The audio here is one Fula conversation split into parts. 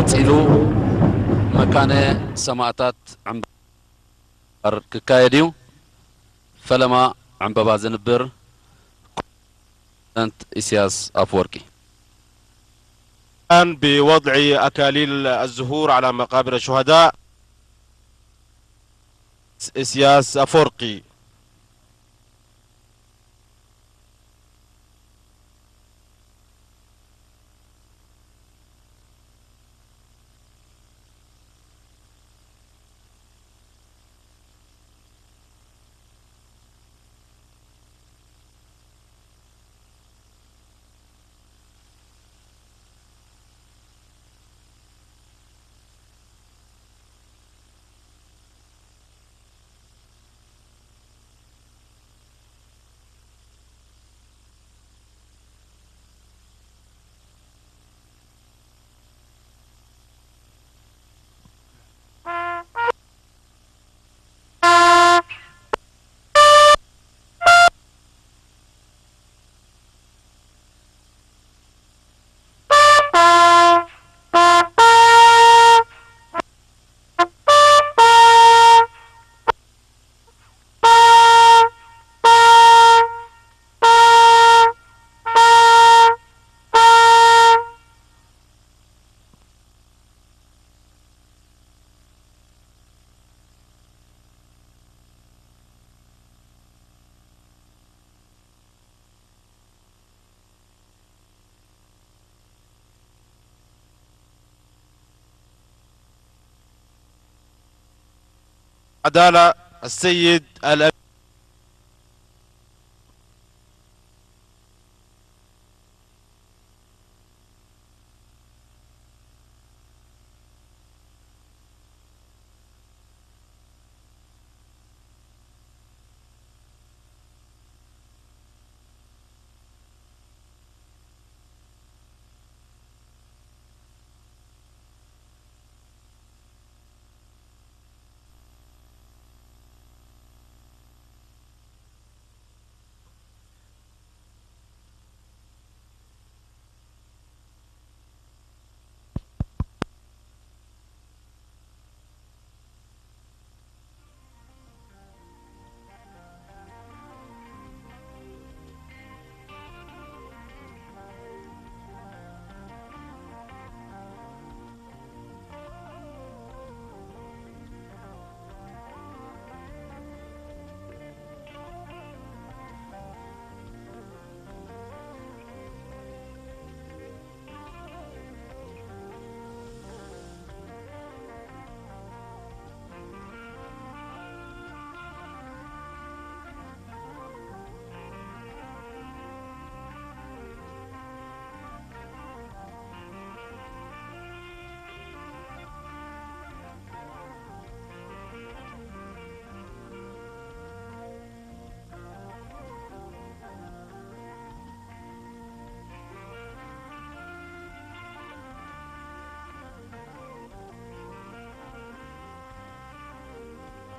قتيلو مكان سماعتات عمبر ككايديو فلما عمبابا زنبر أنت إسياس أفوركي الآن بوضع أكاليل الزهور على مقابر الشهداء إسياس أفورقي. عدالة السيد الأمير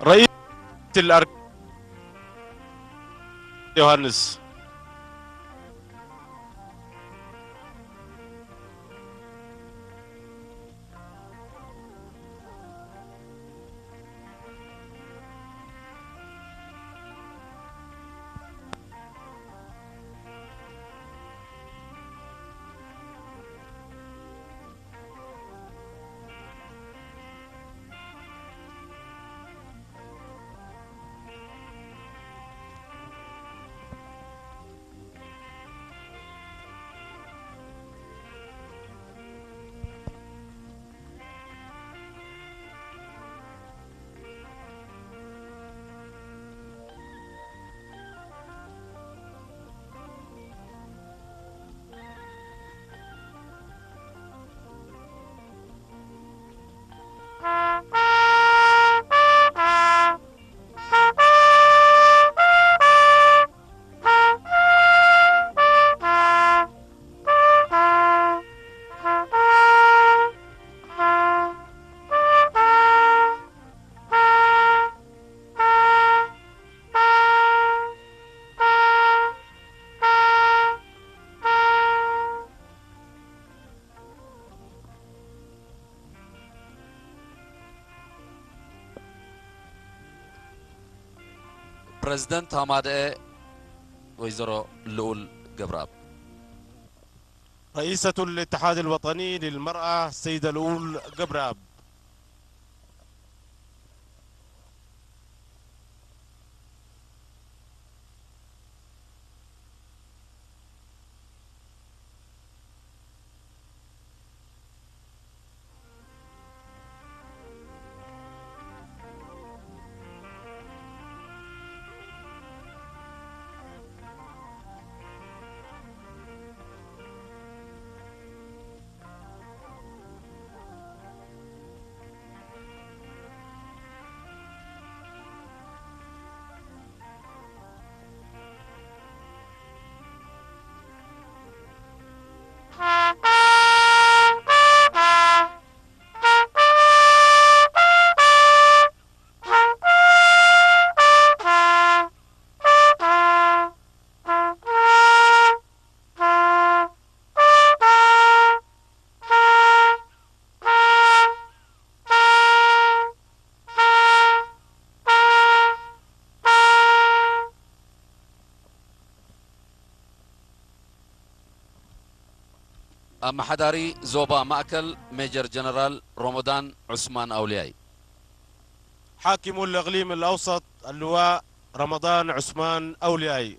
رئيس الأركان يوهانس. بريزيدنت هامادئ ويزرو اللؤول جبراب. رئيسة الاتحاد الوطني للمرأة السيدة لؤول جبراب. أما حداري زوبا مأكل ميجر جنرال رمضان عثمان أولياي. حاكم الإقليم الأوسط اللواء رمضان عثمان أولياي.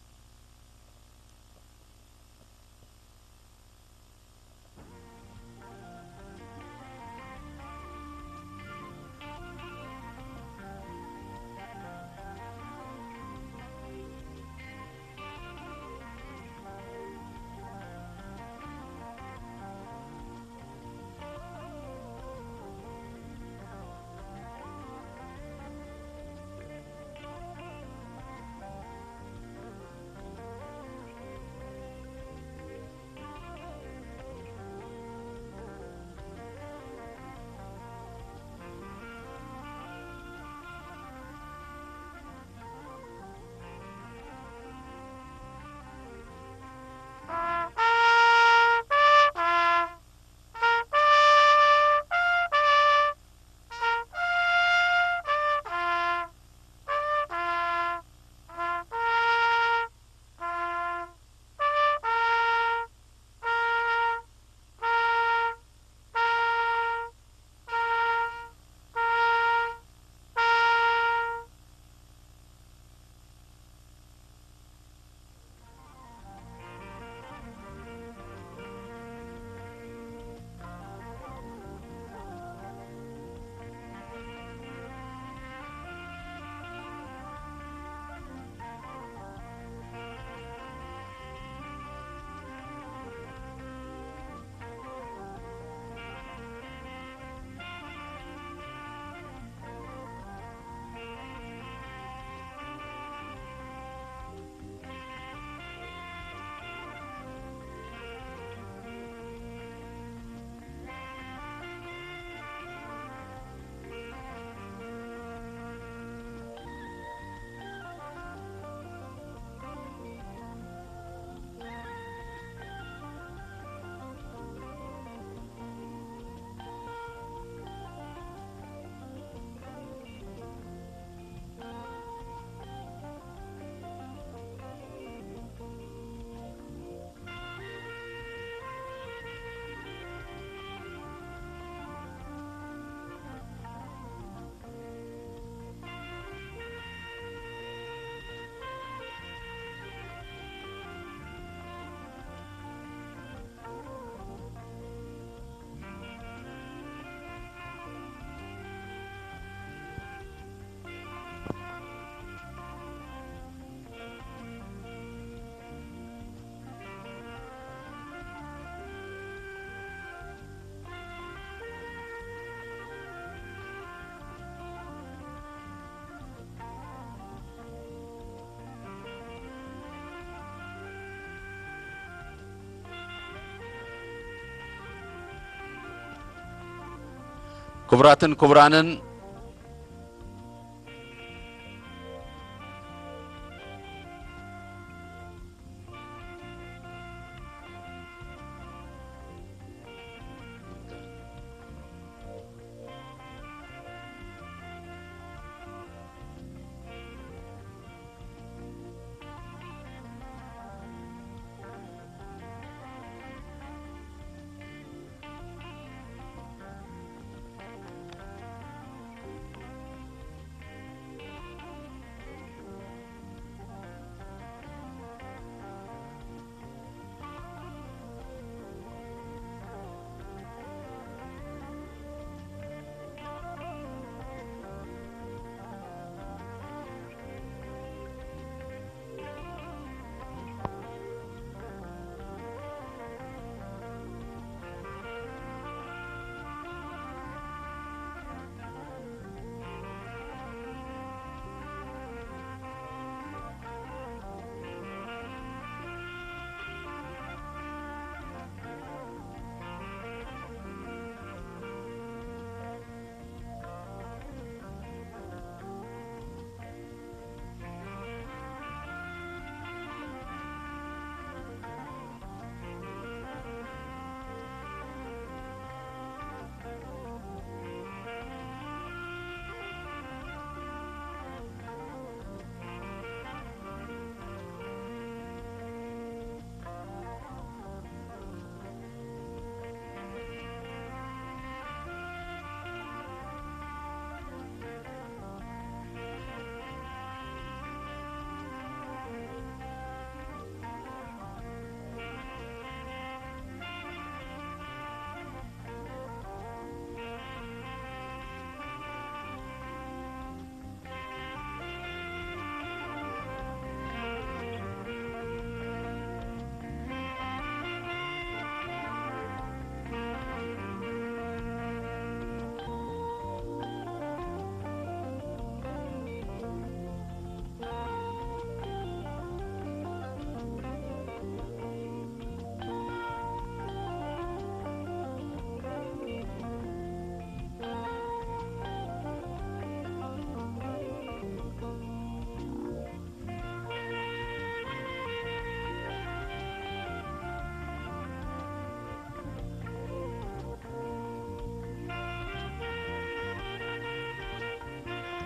كبراتن كبرانن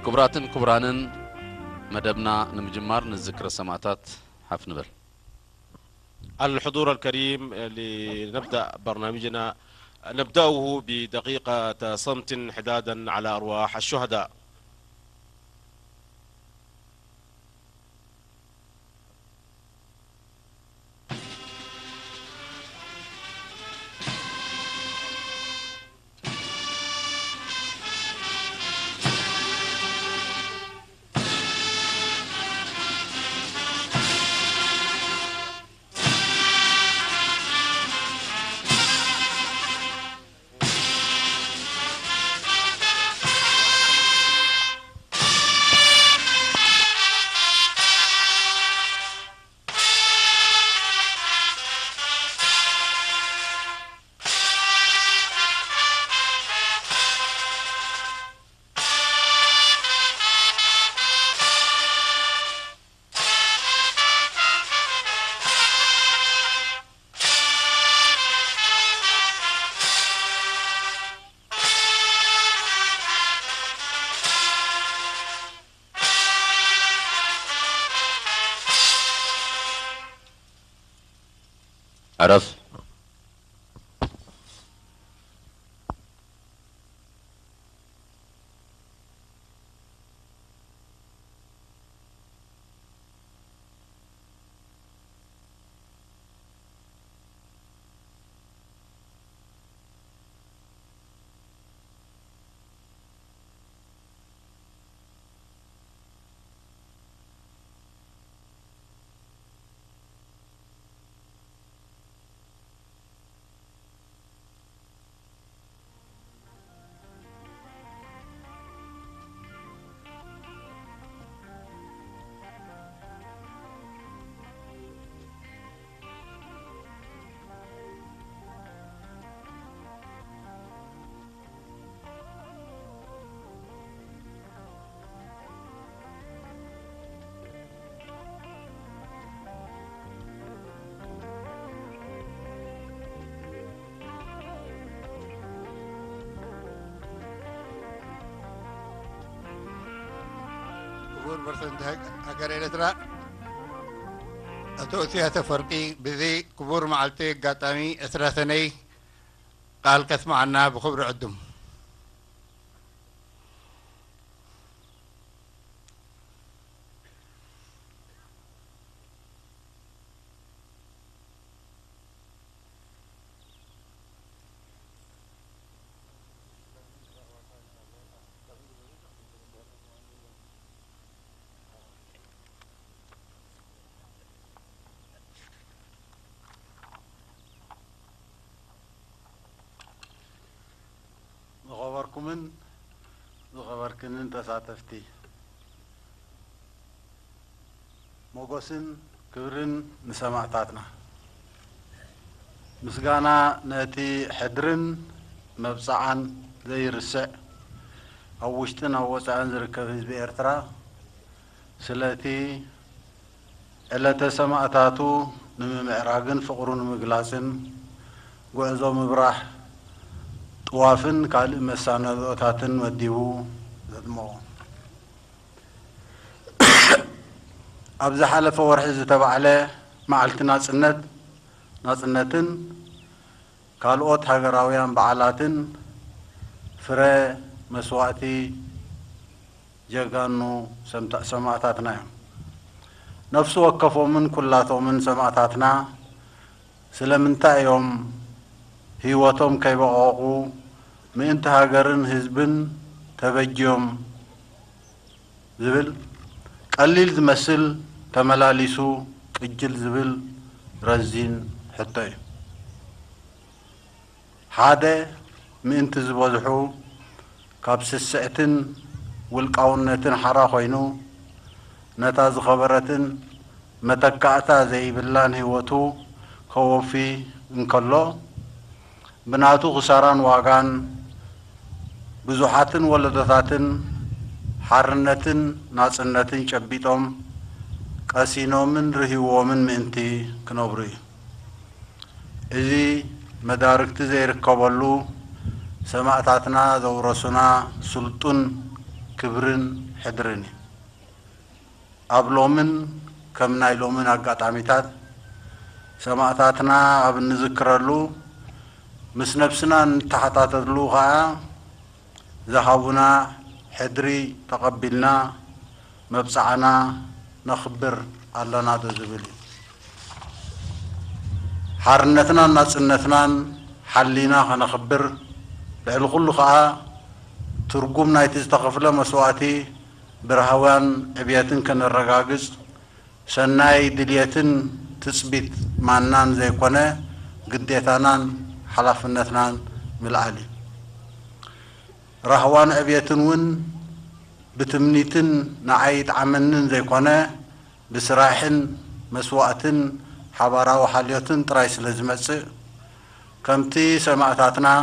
كبراتن كبرانن مدبنا نمجمار نذكر السماعات حفنبل. الحضور الكريم لنبدأ برنامجنا نبدأه بدقيقة صمت حدادا على أرواح الشهداء. عرف كبور برسنت هجر إلترا أتوتي هتفرقي بذي كبور معلتي قاتامي أثلاثني قال كثم عنا بخبر عدم ዝኸበርክንን ተሳተፍቲ ሞጎስን ክብርን ንሰማዕታትና ምስጋና ነቲ ሕድርን መብፃዓን ዘይርስዕ ኣብ ውሽጥን ኣብ ወፃእን ዝርከብ ህዝቢ ኤርትራ ስለቲ ዕለተ ሰማዕታቱ ንምምዕራግን ፍቕሩን ንምግላፅን ጉዕዞ ምብራህ طوافن قال مسانا ذاتن مديو زدمو ابز حلف ورحز تبعله معلتنا ناصنتن قالوت هاغراويان بعلاتن فري مسواتي جغانو سمعتاتنا نفس وقفوا من كلاتهم من سمعتاتنا سلمنتا يوم هيواتهم كيبقوا من هاجرن حزبن تبجيهم زبل قليل تمثل تملاليسو قجل زبل رزين حتى هذا من تزبوزحو كابس السعتن والقاونتن حرا خوينو نتاز خبرتن متكعتا زي بلان هيواتو خوفي انكالو بناتو خساران واغان بزوحاتن ولدتاتن حرنتن ناصنتن شبيتهم قاسينومن رهيومن منتي كنوبري ازي مداركت زي ركبلو سمعتاتنا زورسنا سلطن كبرن حدرني أبلومن كم نايلومن أقاطعميتات سماعتاتنا أب نذكرلو مس نفسنا نتحتاتلو خا ذهبنا حدري تقبلنا مبصعنا نخبر علنا تزبلي حرنتنا نصنتنا حلينا خنخبر لعل كل خا ترجم نايت استغفله مسواتي برهوان ابياتن كنرغاغز سناي دليتن تثبيت معنان زي كونه قديتانان حلفنتنان ملعلي رهوان ابياتن ون بتمنيتن نعيد عملن زي كونه بسراحن مسواتن حبارا وحاليتن ترايس لازمص كمتي سمعتاتنا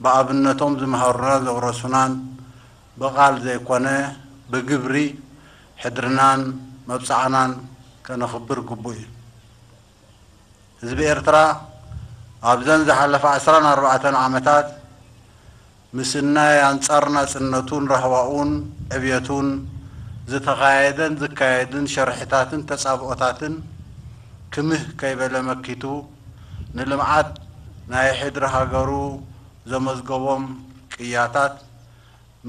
بابنتهم زمهرنا زورسنان بقال زي كونه بجبري حدرنان مبصعنان كنخبر قبوي حزب إرترا أبزن زحلف 14 عامتات مسنا ينصرنا سنتون رهواؤون أبيتون زتقايدن زكايدن شرحتاتن تصابؤتاتن كمه كيبل مكيتو نلمعات ناي حدر هاجرو زمزقوم قياتات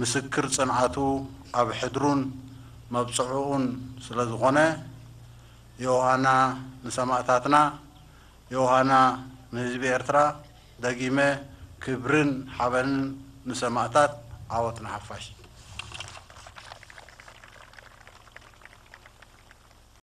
مسكر صنعاتو أب حدرون مبصعون سلازغونه يوهانا نسمعتاتنا يوهانا نهزب إرترا دقيمة كبرن حبن نسمعتات عوتنا حفاش